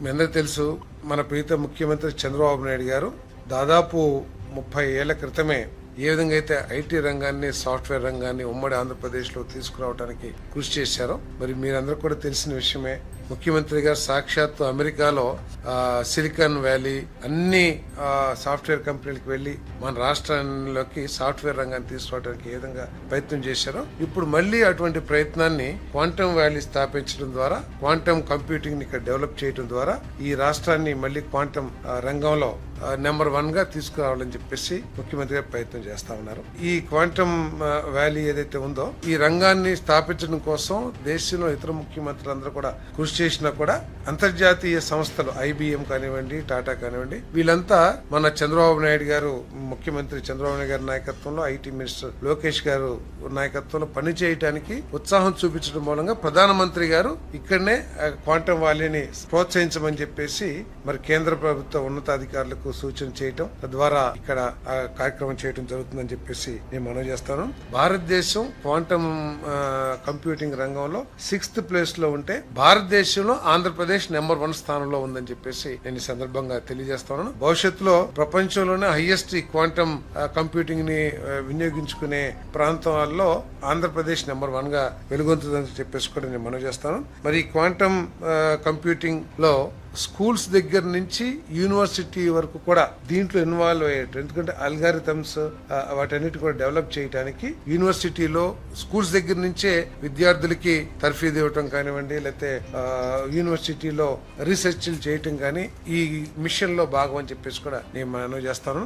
మీ అందరికీ తెలుసు, మన ప్రీత ముఖ్యమంత్రి చంద్రబాబు నాయుడు గారు దాదాపు 30 ఏళ్ల క్రితమే ఏ విధంగా అయితే ఐటీ రంగాన్ని, సాఫ్ట్వేర్ రంగాన్ని ఉమ్మడి ఆంధ్రప్రదేశ్ లో తీసుకురావడానికి కృషి చేశారో, మరి మీరందరూ కూడా తెలిసిన విషయమే. ముఖ్యమంత్రి గారు సాక్షాత్తు అమెరికాలో సిలికాన్ వ్యాలీ అన్ని సాఫ్ట్వేర్ కంపెనీలకు వెళ్లి మన రాష్ట్రంలోకి సాఫ్ట్వేర్ రంగాన్ని తీసుకురావడానికి ఏ విధంగా ప్రయత్నం చేశారో, ఇప్పుడు మళ్లీ అటువంటి ప్రయత్నాన్ని క్వాంటమ్ వ్యాలీ స్థాపించడం ద్వారా, క్వాంటమ్ కంప్యూటింగ్ ని ఇక్కడ డెవలప్ చేయడం ద్వారా ఈ రాష్ట్రాన్ని మళ్లీ క్వాంటమ్ రంగంలో నెంబర్ 1 గా తీసుకురావాలని చెప్పేసి ముఖ్యమంత్రి గారు ప్రయత్నం చేస్తా ఉన్నారు. ఈ క్వాంటమ్ వ్యాలీ ఏదైతే ఉందో, ఈ రంగాన్ని స్థాపించడం కోసం దేశంలో ఇతర ముఖ్యమంత్రులందరూ కూడా కృషి చేసినా కూడా అంతర్జాతీయ సంస్థలు IBM కానివ్వండి, టాటా కానివ్వండి, వీళ్ళంతా మన చంద్రబాబు నాయుడు గారు, ముఖ్యమంత్రి చంద్రబాబు నాయుడు గారి నాయకత్వంలో, ఐటీ మినిస్టర్ లోకేష్ గారు నాయకత్వంలో పనిచేయడానికి ఉత్సాహం చూపించడం మూలంగా ప్రధానమంత్రి గారు ఇక్కడనే క్వాంటమ్ వ్యాలీని ప్రోత్సహించమని చెప్పేసి మరి కేంద్ర ప్రభుత్వ ఉన్నతాధికారులకు సూచన చేయటం, తద్వారా ఇక్కడ కార్యక్రమం చేయడం జరుగుతుందని చెప్పేసి నేను మనవి చేస్తాను. భారతదేశం క్వాంటమ్ కంప్యూటింగ్ రంగంలో 6th ప్లేస్ లో ఉంటే భారతదేశంలో ఆంధ్రప్రదేశ్ నెంబర్ 1 స్థానంలో ఉందని చెప్పేసి నేను ఈ సందర్భంగా తెలియజేస్తాను. భవిష్యత్తులో ప్రపంచంలోనే హైయెస్ట్ క్వాంటమ్ కంప్యూటింగ్ ని వినియోగించుకునే ప్రాంతాల్లో ఆంధ్రప్రదేశ్ నెంబర్ 1 గా వెలుగొందుతుందని చెప్పేసి కూడా నేను మనవి చేస్తాను. మరి క్వాంటమ్ కంప్యూటింగ్ లో స్కూల్స్ దగ్గర నుంచి యూనివర్సిటీ వరకు కూడా దీంట్లో ఇన్వాల్వ్ అయ్యేట, ఎందుకంటే అల్గారిథమ్స్ వాటన్నిటి కూడా డెవలప్ చేయడానికి యూనివర్సిటీలో స్కూల్స్ దగ్గర నుంచే విద్యార్థులకి తర్ఫీదు ఇవ్వటం కానివ్వండి, లేకపోతే యూనివర్సిటీలో రీసెర్చ్ చేయటం కానీ ఈ మిషన్ లో భాగం అని చెప్పేసి కూడా నేను మనవి చేస్తాను.